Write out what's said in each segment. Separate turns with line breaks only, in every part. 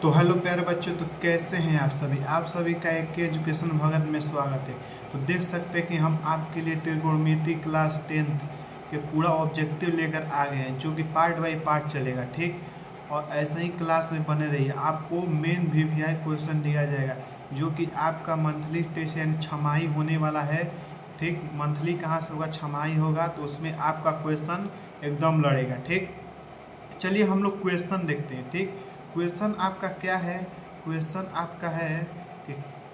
तो हेलो प्यारे बच्चों, तो कैसे हैं आप सभी का एक के एजुकेशन भगत में स्वागत है। तो देख सकते हैं कि हम आपके लिए त्रिकोणमिति क्लास 10th के पूरा ऑब्जेक्टिव लेकर आ गए हैं, जो कि पार्ट बाय पार्ट चलेगा। ठीक, और ऐसे ही क्लास में बने रहिए। आपको मेन VVI क्वेश्चन दिया जाएगा, जो कि आपका मंथली टेस्ट यानी छमाही होने वाला है। ठीक, मंथली कहाँ से होगा, छमाही होगा, तो उसमें आपका क्वेश्चन एकदम लड़ेगा। ठीक, चलिए हम लोग क्वेश्चन देखते हैं। ठीक, क्वेश्चन आपका क्या है, क्वेश्चन आपका है कि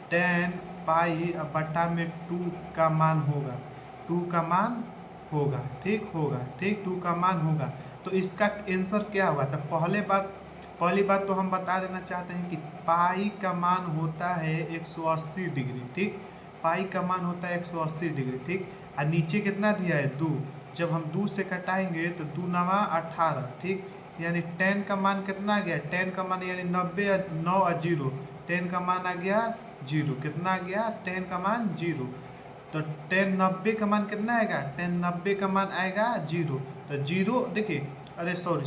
10 पाई बटा में 2 का मान होगा, 2 का मान होगा। ठीक होगा, ठीक 2 का मान होगा। तो इसका आंसर क्या होगा। तो पहली बात तो हम बता देना चाहते हैं कि पाई का मान होता है 180 डिग्री। ठीक, पाई का मान होता है 180 डिग्री। ठीक, और नीचे कितना दिया है 2। जब हम 2 से कटाएंगे तो 2 नवा 18। ठीक, यानी 10 का मान कितना आ गया, 10 का मान यानी 90 9 और 0, 10 का मान आ गया 0। कितना आ गया, 10 का मान 0। तो 10 90 का मान कितना आएगा, 10 90 का मान आएगा 0। तो 0 देखिए, अरे सॉरी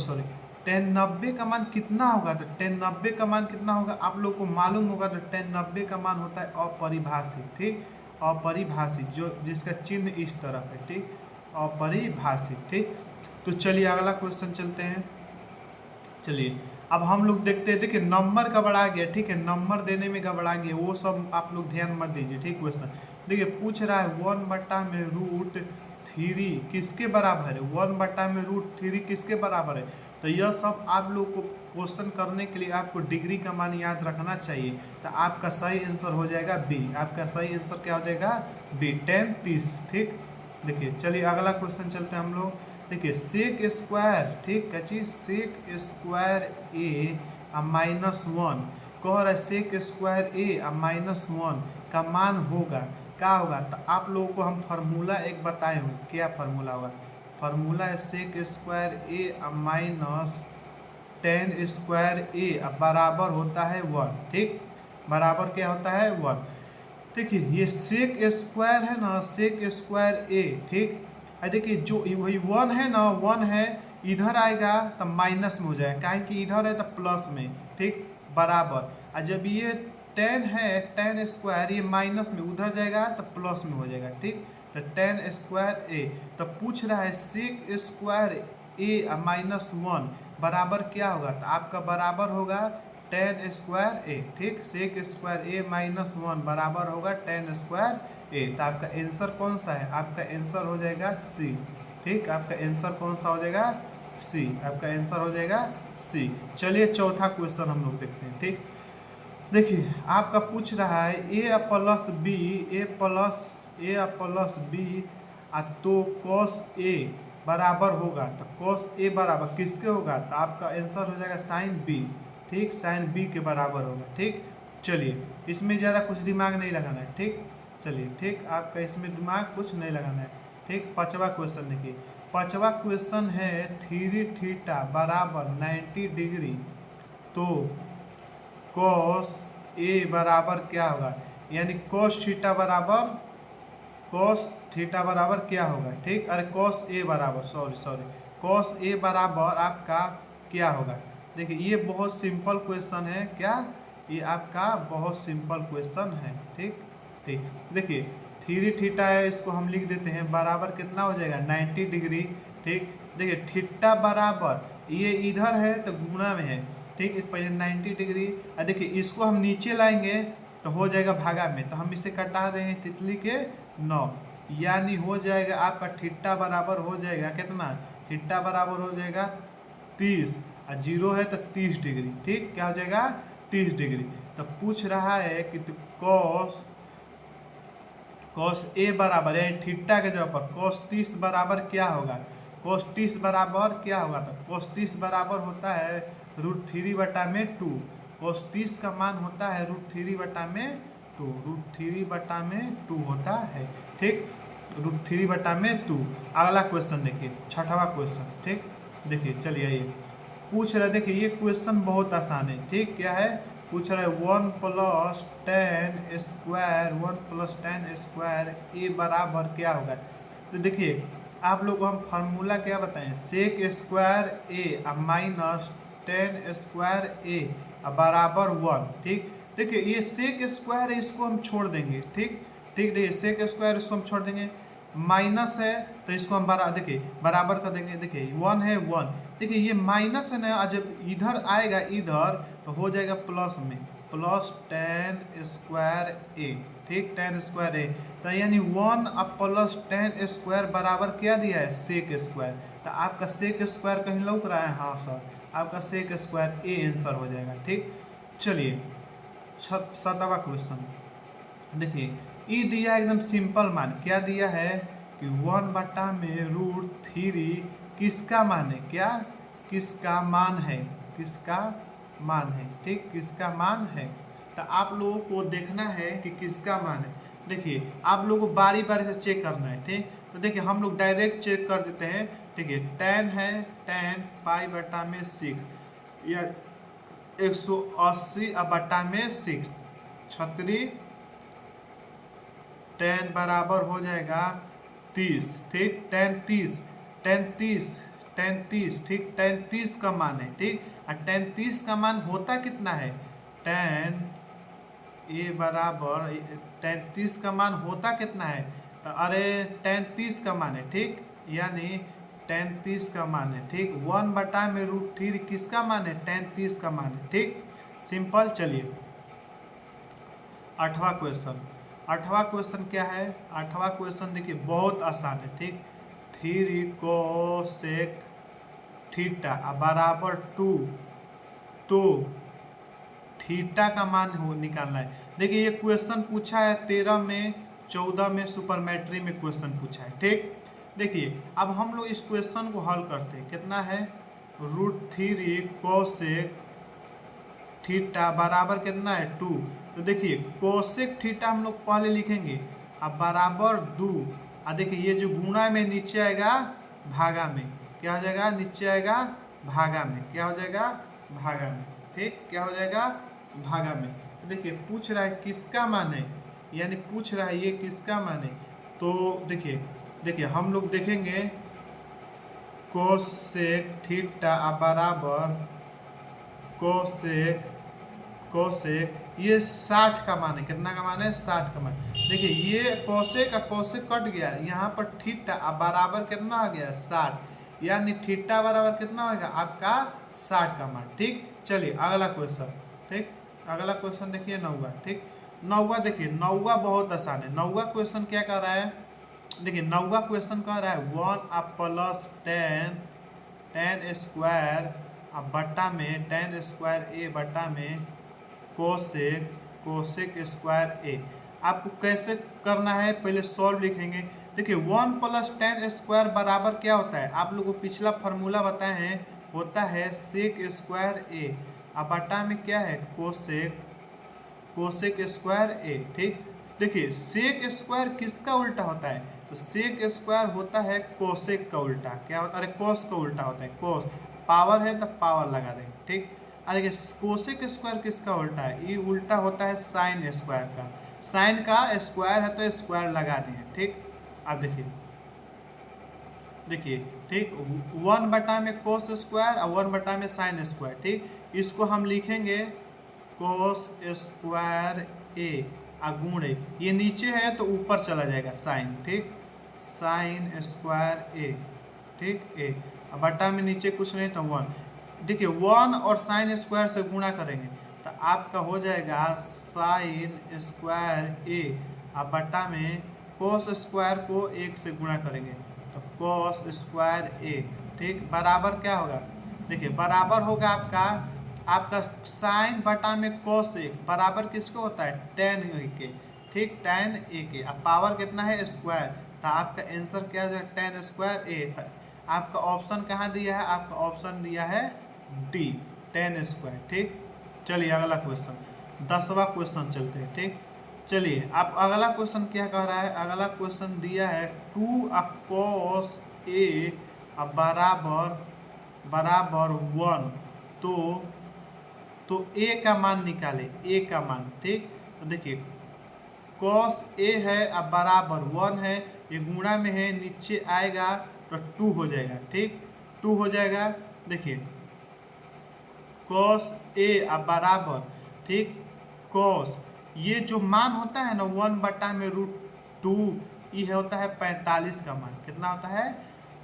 10 90 का मान कितना होगा। तो 10 90 का मान कितना होगा आप लोग को मालूम होगा। तो 10 90 का मान होता है अपरिभाषित। ठीक, अपरिभाषित जो जिसका चिन्ह इस तरफ है। ठीक, अपरिभाषित। ठीक, तो चलिए अगला क्वेश्चन चलते हैं। चलिए अब हम लोग देखते हैं। देखिए नंबर गड़बड़ा गया। ठीक है, नंबर देने में गड़बड़ा गया, वो सब आप लोग ध्यान मत दीजिए। ठीक, क्वेश्चन देखिए पूछ रहा है 1/√3 किसके बराबर है, 1/√3 किसके बराबर है। तो यह सब आप लोग को क्वेश्चन करने के लिए आपको डिग्री का मान याद रखना चाहिए। तो आपका सही आंसर हो जाएगा बी। आपका सही आंसर क्या हो जाएगा, बी 10 30। ठीक, देखिए चलिए अगला क्वेश्चन चलते हैं हम लोग। देखिए सेक स्क्वायर, ठीक क्या चीज, सेक स्क्वायर ए -1 कह रहा है। सेक स्क्वायर ए -1 का मान होगा, क्या होगा। तो आप लोगों को हम फार्मूला एक बताए हूँ, क्या फार्मूला होगा। फार्मूला है सेक स्क्वायर ए -10 स्क्वायर ए बराबर होता है 1। ठीक, बराबर क्या होता है 1। देखिए ये सेक स्क्वायर है ना, सेक स्क्वायर ए। ठीक, देखिए जो वही 1 है ना, 1 है, इधर आएगा तो माइनस में हो जाएगा, काहे कि इधर है तो प्लस में। ठीक, बराबर। और जब ये 10 है, 10 स्क्वायर, ये माइनस में उधर जाएगा तो प्लस में हो जाएगा। ठीक, तो 10 स्क्वायर ए। तो पूछ रहा है सेक स्क्वायर ए -1 बराबर क्या होगा। तो आपका बराबर होगा 10 स्क्वायर ए। ठीक, सेक स्क्वायर ए -1 बराबर होगा 10 स्क्वायर ए। तो आपका आंसर कौन सा है, आपका आंसर हो जाएगा सी। ठीक, आपका आंसर कौन सा हो जाएगा, सी। आपका आंसर हो जाएगा सी। चलिए चौथा क्वेश्चन हम लोग देखते हैं। ठीक, देखिए आपका पूछ रहा है ए प्लस बी, ए प्लस बी तो कॉस ए बराबर होगा। तो कॉस ए बराबर किसके होगा। तो आपका आंसर हो जाएगा साइन बी। ठीक, साइन बी के बराबर होगा। ठीक, चलिए इसमें ज़्यादा कुछ दिमाग नहीं लगाना है। ठीक, चलिए ठीक, आपका इसमें दिमाग कुछ नहीं लगाना है। ठीक, पांचवा क्वेश्चन देखिए। पांचवा क्वेश्चन है 3 थीटा बराबर 90 डिग्री, तो कॉस ए बराबर क्या होगा। यानी कॉस थीटा बराबर क्या होगा। ठीक, अरे कॉस ए बराबर सॉरी कॉस ए बराबर आपका क्या होगा। देखिए ये बहुत सिंपल क्वेश्चन है, क्या ये आपका बहुत सिंपल क्वेश्चन है। ठीक, ठीक, देखिए 3 थीटा है, इसको हम लिख देते हैं बराबर कितना हो जाएगा 90 डिग्री। ठीक, देखिए थीटा बराबर ये इधर है तो गुणा में है। ठीक, पहले 90 डिग्री, और देखिए इसको हम नीचे लाएंगे तो हो जाएगा भागा में, तो हम इसे कटा देंगे तितली के 9, यानी हो जाएगा आपका थीटा बराबर हो जाएगा कितना, थीटा बराबर हो जाएगा 30, और 0 है तो 30 डिग्री। ठीक, क्या हो जाएगा 30 डिग्री। तो पूछ रहा है कि कॉस ए बराबर है थीटा के जगह पर कॉस 30 बराबर क्या होगा। कॉस 30 बराबर क्या होगा। तो कॉस 30 बराबर होता है √3/2। कॉस 30 का मान होता है √3/2, √3/2 होता है। ठीक, √3/2। अगला क्वेश्चन देखिए, छठवां क्वेश्चन। ठीक, देखिए चलिए ये पूछ रहे, देखिए ये क्वेश्चन बहुत आसान है। ठीक, क्या है, पूछ रहा है 1 + 10 स्क्वायर ए बराबर क्या होगा। तो देखिए आप लोग को हम फार्मूला क्या बताएं, सेक स्क्वायर ए टेन स्क्वायर ए बराबर 1। ठीक, देखिए ये सेक स्क्वायर है, इसको हम छोड़ देंगे। ठीक ठीक, देखिए सेक स्क्वायर इसको हम छोड़ देंगे, माइनस है तो इसको हम देखिए बराबर कर देंगे। देखिए 1 है 1, देखिए ये माइनस है ना, जब इधर आएगा इधर तो हो जाएगा प्लस में, प्लस टेन स्क्वायर ए। ठीक, टेन स्क्वायर ए, तो यानी 1 अब प्लस टेन स्क्वायर बराबर क्या दिया है, सेक स्क्वायर। तो आपका सेक स्क्वायर कहीं लौक रहा है, हाँ सर, आपका सेक स्क्वायर ए आंसर हो जाएगा। ठीक, चलिए 7वां क्वेश्चन देखिए, ई दिया एकदम सिंपल मान, क्या दिया है कि 1/√3 किसका मान है, क्या किसका मान है, किसका मान है। ठीक, किसका मान है, तो आप लोगों को देखना है कि किसका मान है। देखिए आप लोगों को बारी बारी से चेक करना है। ठीक, तो देखिए हम लोग डायरेक्ट चेक कर देते हैं। ठीक है, 10 है, 10 π/6 या 180/6 36 10 बराबर हो जाएगा 30। ठीक, 10 30 ठीक, 30 का मान है। ठीक, और 30 का मान होता कितना है, 10 ए बराबर 30 का मान होता कितना है, तो अरे 30 का मान है। ठीक, यानी 30 का मान है। ठीक, 1/√3 किसका मान है, 30 का मान है। ठीक, सिंपल। चलिए 8वां क्वेश्चन, 8वां क्वेश्चन क्या है, 8वां क्वेश्चन देखिए बहुत आसान है। ठीक, 3 कोसेक थीटा बराबर 2, तो थीटा का मान हो निकालना है। देखिए ये क्वेश्चन पूछा है 13 में, 14 में सुपरमेट्री में क्वेश्चन पूछा है। ठीक, देखिए अब हम लोग इस क्वेश्चन को हल करते हैं। कितना है, √3 कोसेक थीटा बराबर कितना है, 2। तो देखिए कोसेक थीटा हम लोग पहले लिखेंगे, अब बराबर 2। देखिए ये जो गुणा में नीचे आएगा भागा में, क्या हो जाएगा, नीचे आएगा भागा में, क्या हो जाएगा, भागा में। ठीक, क्या हो जाएगा, भागा में। तो देखिए पूछ रहा है किसका मान है, यानी पूछ रहा है ये किसका मान है। तो देखिए देखिए हम लोग देखेंगे कोसेक थीटा बराबर कोसेक ये 60 का मान है। कितना का मान है, 60 का मान। देखिए ये कोसेक का कोसेक कट गया, यहाँ पर थीटा बराबर कितना आ गया, 60, यानी थीटा बराबर कितना होगा आपका 60 का मान। ठीक, चलिए अगला क्वेश्चन। ठीक, अगला क्वेश्चन देखिए 9वां। ठीक, 9वां देखिए, 9वां बहुत आसान है। 9वां क्वेश्चन क्या कर रहा है, देखिए 9वां क्वेश्चन कह रहा है 1 + 10 स्क्वायर बट्टा में 10 स्क्वायर ए बट्टा में कोसेक स्क्वायर ए। आपको कैसे करना है, पहले सॉल्व लिखेंगे। देखिए 1 + 10 स्क्वायर बराबर क्या होता है, आप लोगों को पिछला फार्मूला बताए हैं, होता है सेक स्क्वायर ए बट्टा में क्या है, कोसेक स्क्वायर ए। ठीक, देखिए सेक स्क्वायर किसका उल्टा होता है, तो सेक स्क्वायर होता है कोसेक का उल्टा। क्या होता है, कोस का उल्टा होता है, कोस। पावर है तो पावर लगा देंगे। ठीक, देखिए कोसेक स्क्वायर किसका उल्टा है, ये उल्टा होता है साइन स्क्वायर का। साइन का स्क्वायर है तो स्क्वायर लगा दें। ठीक, अब देखिए ठीक, 1 में कोस स्क्वायर और 1 में साइन स्क्वायर। ठीक, इसको हम लिखेंगे कोस स्क्वायर ए गुणे, ये नीचे है तो ऊपर चला जाएगा साइन। ठीक, साइन स्क्वायर ए। ठीक, ए बटा में नीचे कुछ नहीं तो 1। देखिए 1 और साइन स्क्वायर से गुणा करेंगे तो आपका हो जाएगा साइन स्क्वायर ए बटा में कोस स्क्वायर को 1 से गुणा करेंगे तो कोस स्क्वायर ए। ठीक, बराबर क्या होगा, देखिए बराबर होगा आपका साइन बटा में कोस 1 बराबर किसको होता है, tan ए के। ठीक, tan ए के। अब पावर कितना है, स्क्वायर, तो आपका आंसर क्या हो जाएगा, tan स्क्वायर ए। आपका ऑप्शन कहाँ दिया है, आपका ऑप्शन दिया है डी, tan स्क्वायर। ठीक, चलिए अगला क्वेश्चन, 10वां क्वेश्चन चलते हैं। ठीक, चलिए आप अगला क्वेश्चन क्या कह रहा है, अगला क्वेश्चन दिया है 2 cos ए बराबर 1, तो ए का मान निकाले, ए का मान। ठीक, तो देखिए cos ए है अब बराबर 1 है, ये गुणा में है, नीचे आएगा तो 2 हो जाएगा। ठीक, 2 हो जाएगा। देखिए कॉस ए बराबर, ठीक, कॉस, ये जो मान होता है ना 1/√2, ये होता है 45 का मान। कितना होता है?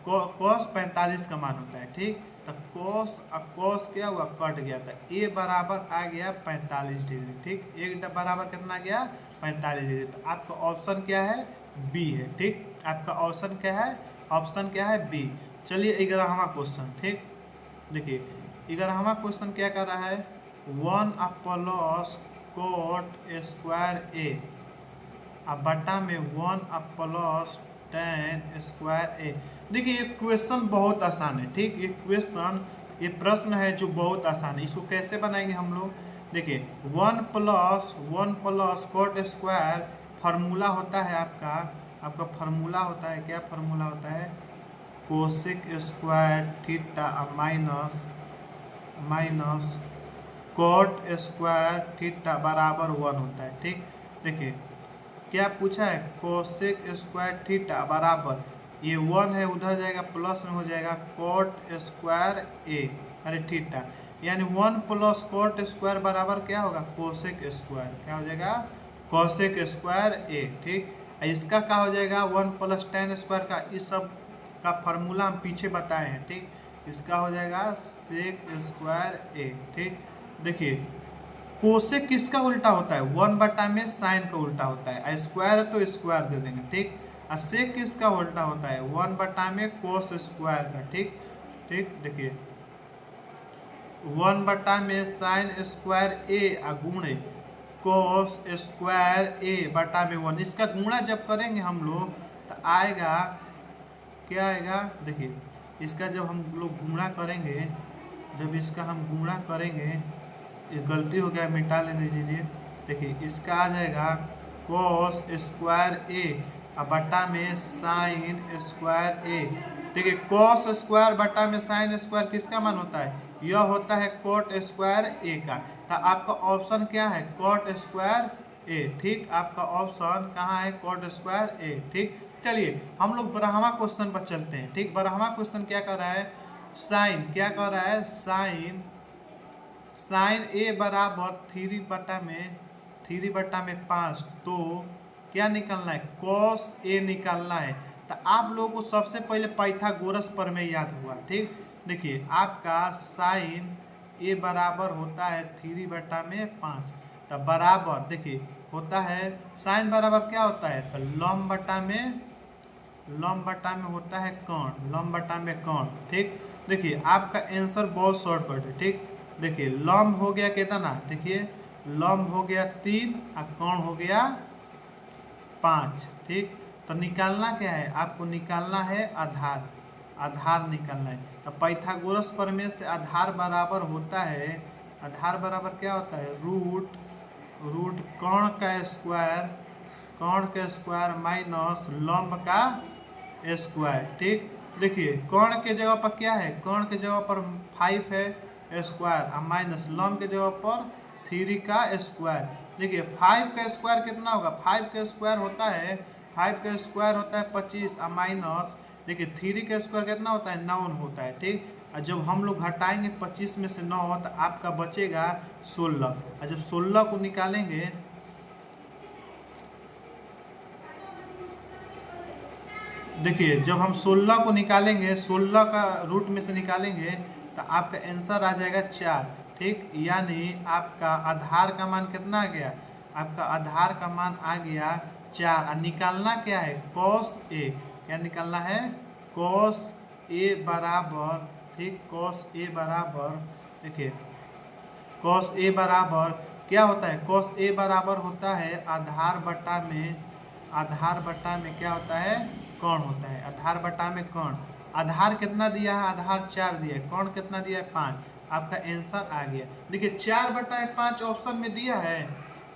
कॉस 45 का मान होता है, ठीक। तो कॉस, अब कॉस क्या हुआ, कट गया था, ए बराबर आ गया 45 डिग्री, ठीक। एक बराबर कितना आ गया, 45 डिग्री। तो आपका ऑप्शन क्या है, बी है, ठीक। आपका ऑप्शन क्या है, ऑप्शन क्या है, बी। चलिए 11वां क्वेश्चन, ठीक। देखिए 11वां क्वेश्चन क्या कर रहा है, 1 प्लस कोट स्क्वायर ए अब बटा में 1 प्लस tan स्क्वायर ए। देखिए ये क्वेश्चन बहुत आसान है, ठीक। ये क्वेश्चन, ये प्रश्न है जो बहुत आसान है। इसको कैसे बनाएंगे हम लोग, देखिए 1 प्लस कोट स्क्वायर फार्मूला होता है आपका फार्मूला होता है, क्या फार्मूला होता है, cosec square theta minus cot square theta बराबर 1 होता है, ठीक। देखिए क्या पूछा है, कोसेक स्क्वायर थीटा बराबर, ये 1 है उधर जाएगा प्लस में हो जाएगा कोट स्क्वायर ए, अरे थीटा, यानी 1 प्लस कोट स्क्वायर बराबर क्या होगा, कोसेक स्क्वायर, क्या हो जाएगा, कोसेक स्क्वायर ए, ठीक। इसका क्या हो जाएगा, 1 प्लस tan स्क्वायर का, इस सब का फार्मूला हम पीछे बताए हैं, ठीक। इसका हो जाएगा सेक स्क्वायर ए, ठीक। देखिए कोसेक किसका उल्टा होता है, 1 में साइन का उल्टा होता है, स्क्वायर है तो स्क्वायर दे देंगे, ठीक। और सेक किसका उल्टा होता है, 1 में कोस स्क्वायर का, ठीक, ठीक। देखिए 1 में साइन स्क्वायर ए गुणे कोस स्क्वायर ए बटा में 1, इसका गुणा जब करेंगे हम लोग तो आएगा, क्या आएगा, देखिए इसका जब हम लोग गुणा करेंगे, जब इसका हम गुणा करेंगे, ये गलती हो गया, मिटा लेने दीजिए। देखिए इसका आ जाएगा कोस स्क्वायर ए बटा में साइन स्क्वायर ए। देखिए कॉस स्क्वायर बटा में साइन स्क्वायर किसका मान होता है, यह होता है कोट स्क्वायर ए का। तो आपका ऑप्शन क्या है, कोट स्क्वायर ए, ठीक। आपका ऑप्शन कहाँ है, कोट स्क्वायर ए, ठीक। चलिए हम लोग 12वां क्वेश्चन पर चलते हैं, ठीक। 12वां क्वेश्चन क्या कर रहा है, साइन, क्या कर रहा है, साइन ए बराबर 3/5, तो क्या निकलना है, कॉस ए निकलना है। तो आप लोगों को सबसे पहले पाइथागोरस प्रमेय याद हुआ, ठीक। देखिए आपका साइन ए बराबर होता है 3/5, तो बराबर देखिए होता है, साइन बराबर क्या होता है, तो लंब बटा में होता है कर्ण, लंब बटा में कर्ण, ठीक। देखिए आपका आंसर बहुत शॉर्टकट है, ठीक। देखिए लंब हो गया कितना, देखिए लंब हो गया 3 और कर्ण हो गया 5, ठीक। तो निकालना क्या है, आपको निकालना है आधार, आधार निकालना है। तो पाइथागोरस प्रमेय से आधार बराबर होता है, आधार बराबर क्या होता है, रूट कर्ण का स्क्वायर माइनस लंब का स्क्वायर, ठीक। देखिए कर्ण के जगह पर क्या है, कर्ण के जगह पर 5 है स्क्वायर और माइनस लंब के जगह पर 3 का स्क्वायर। देखिए 5 का स्क्वायर कितना होगा, 5 का स्क्वायर होता है 25 और माइनस, देखिए 3 का स्क्वायर कितना होता है, 9 होता है, ठीक। और जब हम लोग घटाएंगे 25 में से 9 तो आपका बचेगा 16, और जब 16 को निकालेंगे, देखिए जब हम 16 को निकालेंगे, 16 का रूट में से निकालेंगे तो आपका आंसर आ जाएगा 4, ठीक। यानी आपका आधार का मान कितना आ गया, आपका आधार का मान आ गया 4। और निकालना क्या है, कॉस ए, क्या निकालना है, कॉस ए बराबर, ठीक, कॉस ए बराबर, देखिए कॉस ए बराबर क्या होता है, कॉस ए बराबर होता है आधार बटा में क्या होता है, कर्ण होता है, आधार बटा में कर्ण। आधार कितना दिया है, आधार 4 दिया है, कर्ण कितना दिया है 5, आपका आंसर आ गया। देखिए 4/5 ऑप्शन में दिया है,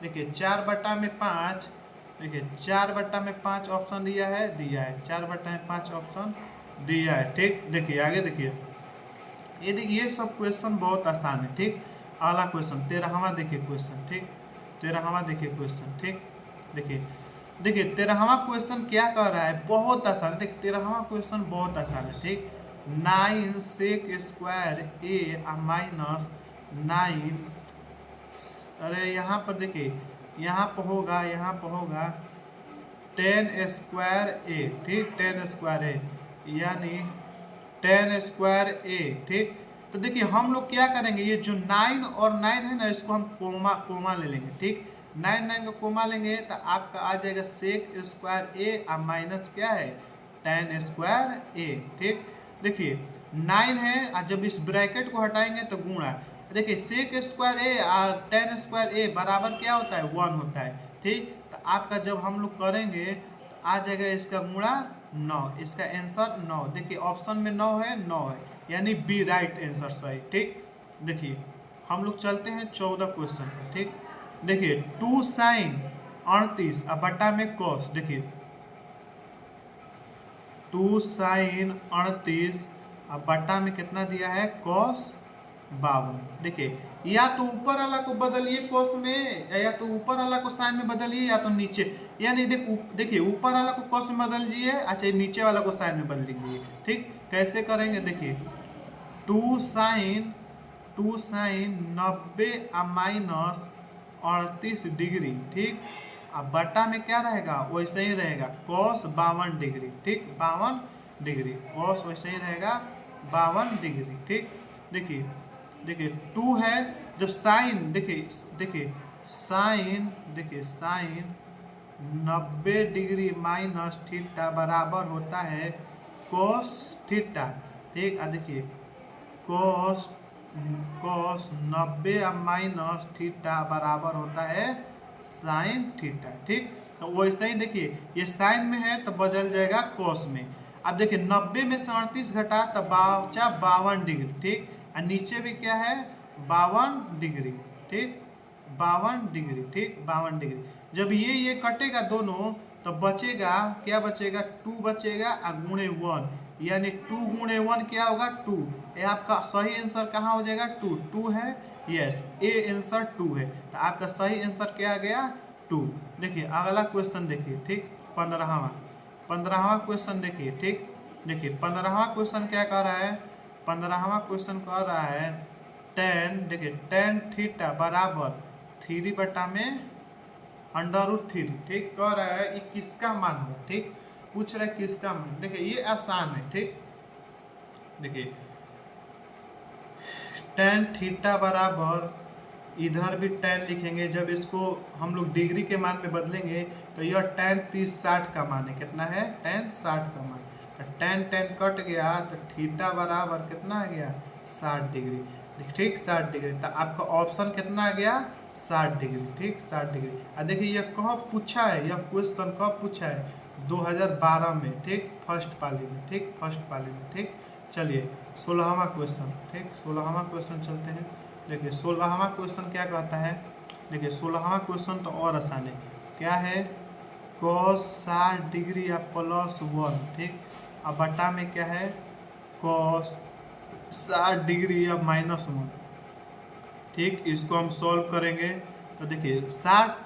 देखिए 4/5, देखिए 4/5 ऑप्शन दिया है 4/5 ऑप्शन दिया है, ठीक। देखिए आगे देखिए, ये सब क्वेश्चन बहुत आसान है, ठीक। अगला क्वेश्चन 13वां देखिए क्वेश्चन, ठीक। 13वां देखिए क्वेश्चन, ठीक। देखिए 13वां क्वेश्चन क्या कह रहा है, बहुत आसान है, देखिए 13वां क्वेश्चन बहुत आसान है, ठीक। 9 सेक स्क्वायर ए माइनस 9, अरे यहाँ पर देखिए, यहाँ पर होगा 10 स्क्वायर ए, ठीक, 10 स्क्वायर ए, यानी 10 स्क्वायर ए, ठीक। तो देखिए हम लोग क्या करेंगे, ये जो 9 और 9 है ना, इसको हम कोमा ले लेंगे, ठीक। 9 को कोमा लेंगे तो आपका आ जाएगा सेक स्क्वायर ए और माइनस क्या है 10 स्क्वायर ए, ठीक। देखिए 9 है और जब इस ब्रैकेट को हटाएंगे तो गुणा, देखिए सेक स्क्वायर ए और 10 स्क्वायर ए बराबर क्या होता है 1 होता है, ठीक। तो आपका जब हम लोग करेंगे तो आ जाएगा इसका गुणा 9, इसका आंसर 9। देखिए ऑप्शन में 9 है, 9 है, यानी बी राइट आंसर सही, ठीक। देखिए हम लोग चलते हैं 14 क्वेश्चन पर, ठीक। देखिए 2 साइन 38 और बटा में कॉस, देखिए 2 साइन 38 और बटा में कितना दिया है कॉस 52। देखिए या तो ऊपर वाला को बदलिए कॉस में, या तो ऊपर वाला को साइन में बदलिए, या तो नीचे, यानी देखिए ऊपर वाला को कॉस में बदल दीजिए, अच्छा नीचे वाला को साइन में बदल दीजिए, ठीक। कैसे करेंगे, देखिए 2 साइन 90 और माइनस 38 डिग्री, ठीक। अब बटा में क्या रहेगा वैसे ही रहेगा कॉस 52 डिग्री, ठीक, 52 डिग्री, कॉस वैसे ही रहेगा 52 डिग्री, ठीक। देखिए 2 है, जब साइन देखिए साइन 90 डिग्री माइनस थीटा बराबर होता है कोस थीटा, ठीक। देखिए कोस 90 माइनस थीटा बराबर होता है साइन थीटा, ठीक। तो वैसे ही देखिए ये साइन में है तो बदल जाएगा कोस में। अब देखिए 90 में से 38 घटा तो बचा 52 डिग्री, ठीक। और नीचे भी क्या है 52 डिग्री, ठीक, 52 डिग्री, ठीक, 52 डिग्री। जब ये कटेगा दोनों तो बचेगा क्या, बचेगा 2 बचेगा और गुणे 1, यानी 2 गुणे 1 क्या होगा 2। ये आपका सही आंसर कहाँ हो जाएगा 2 है, यस, ए आंसर 2 है। तो आपका सही आंसर क्या आ गया 2। देखिए अगला क्वेश्चन देखिए, ठीक, 15वां क्वेश्चन देखिए, ठीक। देखिए 15वां क्वेश्चन क्या कह रहा है, 15वां क्वेश्चन कह रहा है 10, देखिए 10 थीटा बराबर 3 बटा में √3, ठीक, कह रहा है ये किसका मान हो, ठीक, पूछ रहा है किसका मान। देखिए ये आसान है, ठीक। देखिए 10 थीटा बराबर, इधर भी 10 लिखेंगे, जब इसको हम लोग डिग्री के मान में बदलेंगे तो यह 10 30 60 का मान है, कितना है 10 60 का मान। तो 10 कट गया तो थीटा बराबर कितना आ गया 60 डिग्री, ठीक, 60 डिग्री। तो आपका ऑप्शन कितना आ गया 60 डिग्री, ठीक, 60 डिग्री। और देखिए यह कब पूछा है, यह क्वेश्चन कब पूछा है 2012 में, ठीक, फर्स्ट पाली में, ठीक, फर्स्ट पाली में, ठीक। चलिए 16वां क्वेश्चन, ठीक, 16वां क्वेश्चन चलते हैं। देखिए 16वां क्वेश्चन क्या कहता है, देखिए 16वां क्वेश्चन तो और आसान है, क्या है cos 60 डिग्री या +1, ठीक। अब बटा में क्या है cos 60 डिग्री या -1, ठीक। इसको हम सॉल्व करेंगे तो देखिए 60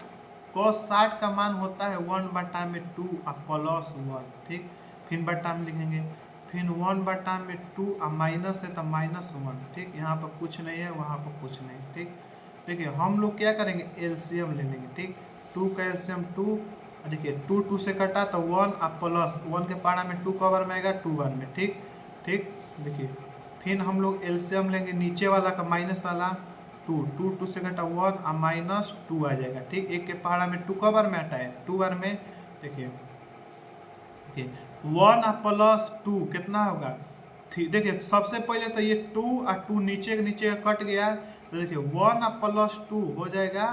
cos 60 का मान होता है 1/2 और +1, ठीक। फिर बटा में लिखेंगे, फिर 1/2 और माइनस है तो -1, ठीक। यहाँ पर कुछ नहीं है, वहाँ पर कुछ नहीं, ठीक। देखिए हम लोग क्या करेंगे एलसीएम ले लेंगे, ठीक। 2 का एलसीएम 2, देखिए 2 से कटा तो 1 और +1 के पारा में 2 कवर में आएगा 2 1 में, ठीक, ठीक। देखिए फिर हम लोग एलसीएम लेंगे नीचे वाला का माइनस वाला 2 से कटा 1 और -2 आ जाएगा, ठीक। एक के पहाड़ा में 2 कवर में आता है 2 बार में, देखिए 1 और +2 कितना होगा, देखिए सबसे पहले तो ये 2 और 2 नीचे के नीचे कट गया, तो देखिए 1 और +2 हो जाएगा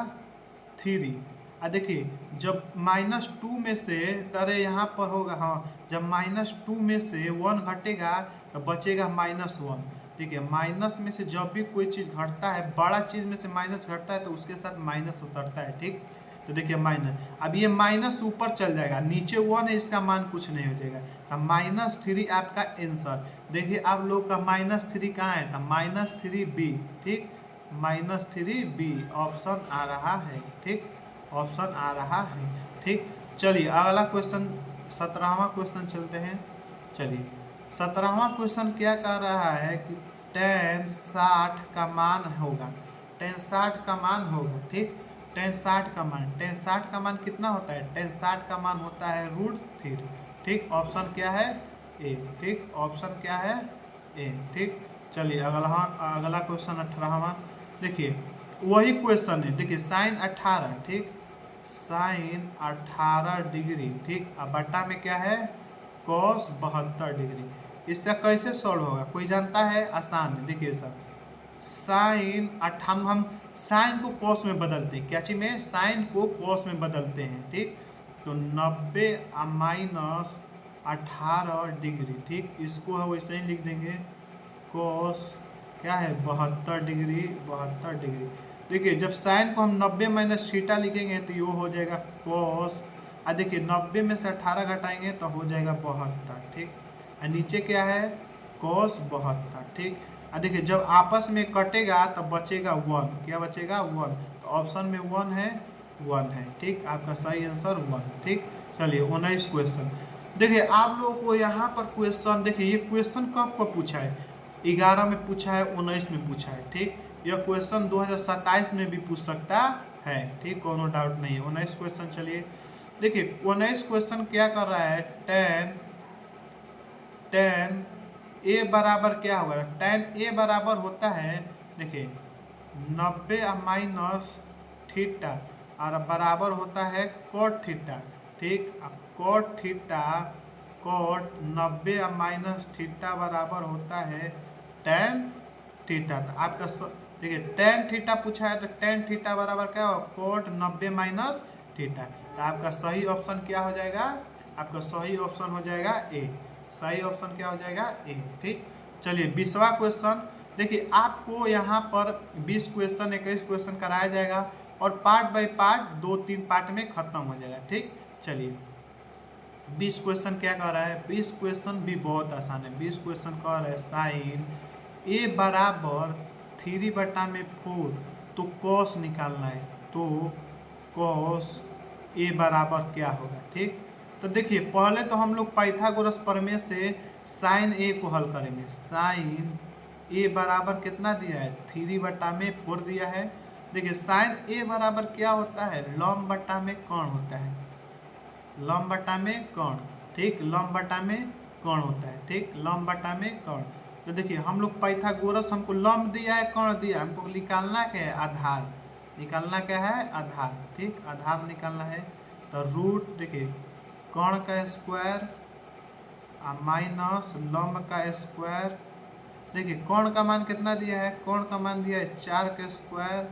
3। और देखिए जब -2 में से, अरे यहाँ पर होगा, हाँ, जब -2 में से 1 घटेगा तो बचेगा -1, ठीक है। माइनस में से जब भी कोई चीज़ घटता है, बड़ा चीज़ में से माइनस घटता है तो उसके साथ माइनस उतरता है, ठीक। तो देखिए माइनस, अब ये माइनस ऊपर चल जाएगा, नीचे 1 है, इसका मान कुछ नहीं हो जाएगा, तो -3 आपका आंसर। देखिए आप लोग का -3 कहाँ है, तो -3B, ठीक, -3B ऑप्शन आ रहा है, ठीक, ऑप्शन आ रहा है, ठीक। चलिए अगला क्वेश्चन 17वां क्वेश्चन चलते हैं। चलिए 17वां क्वेश्चन क्या कह रहा है कि tan 60 का मान होगा, tan 60 का मान होगा, ठीक। tan 60 का मान, tan 60 का मान कितना होता है, tan 60 का मान होता है √3, ठीक। ऑप्शन क्या है, ए, ठीक। ऑप्शन क्या है, ए, ठीक। चलिए अगला क्वेश्चन 18वां देखिए, वही क्वेश्चन है, देखिए sin 18, ठीक, sin 18 डिग्री, ठीक। अब बट्टा में क्या है, cos 72 डिग्री। इसका कैसे सॉल्व होगा, कोई जानता है, आसान है। देखिए सर, साइन हम साइन को कॉस में बदलते हैं, क्या चीज में, साइन को कॉस में बदलते हैं, ठीक। तो 90 माइनस 18 डिग्री, ठीक। इसको हम वैसे ही लिख देंगे, कॉस क्या है 72 डिग्री, 72 डिग्री। देखिए जब साइन को हम 90 माइनस थीटा लिखेंगे तो ये हो जाएगा कॉस, और देखिए 90 में से 18 घटाएंगे तो हो जाएगा 72, ठीक। और नीचे क्या है, कॉस 72, ठीक। और देखिए जब आपस में कटेगा तब बचेगा 1, क्या बचेगा 1, तो ऑप्शन में 1 है, 1 है, ठीक। आपका सही आंसर 1, ठीक। चलिए 19 क्वेश्चन देखिए, आप लोगों को यहाँ पर क्वेश्चन देखिए, ये क्वेश्चन कब कब पूछा है, 11 में पूछा है, 19 में पूछा है, ठीक। यह क्वेश्चन 2027 में भी पूछ सकता है, ठीक, कोनो डाउट नहीं है। 19 क्वेश्चन चलिए देखिए, 19 क्वेश्चन क्या कर रहा है, tan ए बराबर क्या होगा, tan ए बराबर होता है, देखिए 90 माइनस थीटा और बराबर होता है cot थीटा, ठीक। cot theta, cot 90 minus theta बराबर होता है tan थीटा। तो आपका देखिए tan थीटा पूछा है तो tan थीटा बराबर क्या होगा, cot 90 माइनस थीटा। तो आपका सही ऑप्शन क्या हो जाएगा, आपका सही ऑप्शन हो जाएगा ए, सही ऑप्शन क्या हो जाएगा, ए, ठीक। चलिए 20वां क्वेश्चन देखिए, आपको यहाँ पर 20 क्वेश्चन 21 क्वेश्चन कराया जाएगा और पार्ट बाय पार्ट 2-3 पार्ट में खत्म हो जाएगा, ठीक। चलिए 20 क्वेश्चन क्या कह रहा है, 20 क्वेश्चन भी बहुत आसान है। 20 क्वेश्चन कह रहा है साइन ए बराबर 3/4, तो कॉस निकालना है, तो कॉस ए बराबर क्या होगा, ठीक। तो देखिए पहले तो हम लोग पाइथागोरस प्रमेय से साइन ए को हल करेंगे। साइन ए बराबर कितना दिया है, 3/4 दिया है। देखिए साइन ए बराबर क्या होता है, लंब बटा में कोण होता है, लंब बटा में कोण, ठीक, लंब बटा में कोण होता है, ठीक, लंब बटा में कोण। तो देखिए हम लोग पाइथागोरस, हमको लंब दिया है, कोण दिया, हमको निकालना क्या है, आधार, निकालना क्या है, आधार, ठीक, आधार निकालना है। तो रूट देखिए कोण का स्क्वायर माइनस लंब का स्क्वायर, देखिए कोण का मान कितना दिया है, कोण का मान दिया है 4 का स्क्वायर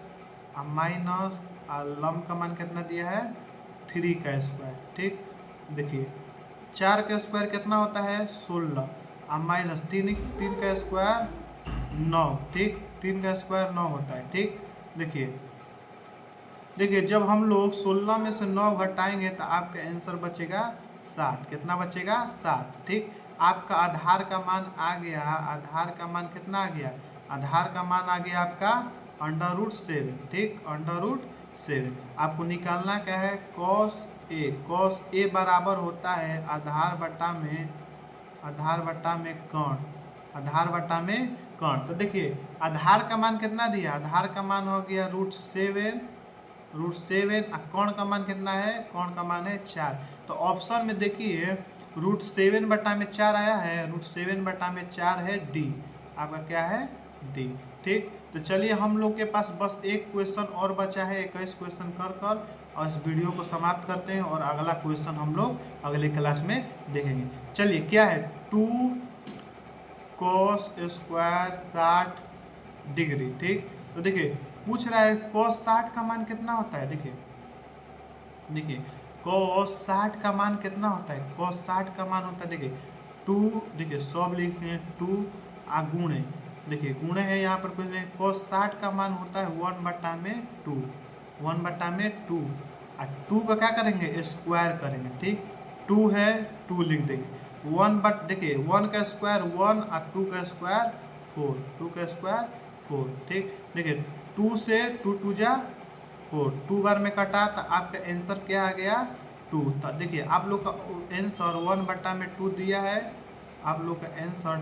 माइनस लंब का मान कितना दिया है 3 का स्क्वायर, ठीक। देखिए 4 का स्क्वायर कितना होता है 16 माइनस 3 का स्क्वायर 9, ठीक, 3 का स्क्वायर 9 होता है, ठीक। देखिए जब हम लोग 16 में से 9 घटाएंगे तो आपका आंसर बचेगा 7, कितना बचेगा 7, ठीक। आपका आधार का मान आ गया, आधार का मान कितना आ गया, आधार का मान आ गया आपका √7, ठीक, √7। आपको निकालना क्या है, cos ए बराबर होता है आधार बटा में कोण, आधार बटा में कोण। तो देखिए आधार का मान कितना दिया, आधार का मान हो गया √7 और कोण का मान कितना है, कोण का मान है 4। तो ऑप्शन में देखिए √7/4 आया है, √7/4 है डी, आपका क्या है डी, ठीक। तो चलिए हम लोग के पास बस एक क्वेश्चन और बचा है, 21 क्वेश्चन कर और इस वीडियो को समाप्त करते हैं और अगला क्वेश्चन हम लोग अगले क्लास में देखेंगे। चलिए क्या है, 2 cos स्क्वायर 60 डिग्री, ठीक। तो देखिए पूछ रहा है cos 60 का मान कितना होता है, देखिए cos 60 का मान कितना होता है, cos 60 का मान होता है, देखिए 2, देखिए सब लिखते हैं 2 गुणे, देखिए गुणे है यहाँ पर कुछ नहीं, cos 60 का मान होता है 1/2, 1/2 और 2 का क्या करेंगे स्क्वायर करेंगे, ठीक। 2 है 2 लिख देंगे, देखिए 1 का स्क्वायर 1 और 2 का स्क्वायर 4, 2 का स्क्वायर 4, ठीक। देखिए 2 से 2 जा 4, 2 बार में कटा तो आपका आंसर क्या आ गया 2। तो देखिए आप लोग का आंसर 1/2 दिया है, आप लोग का आंसर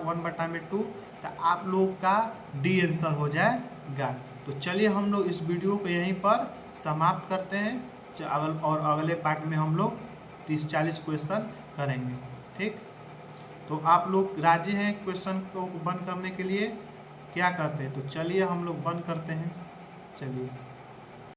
1/2, तो आप लोग का डी आंसर हो जाएगा। तो चलिए हम लोग इस वीडियो को यहीं पर समाप्त करते हैं। और अगले पार्ट में हम लोग 30-40 क्वेश्चन करेंगे। ठीक, तो आप लोग राजी हैं क्वेश्चन को बंद करने के लिए? क्या करते हैं? तो चलिए हम लोग बंद करते हैं। चलिए।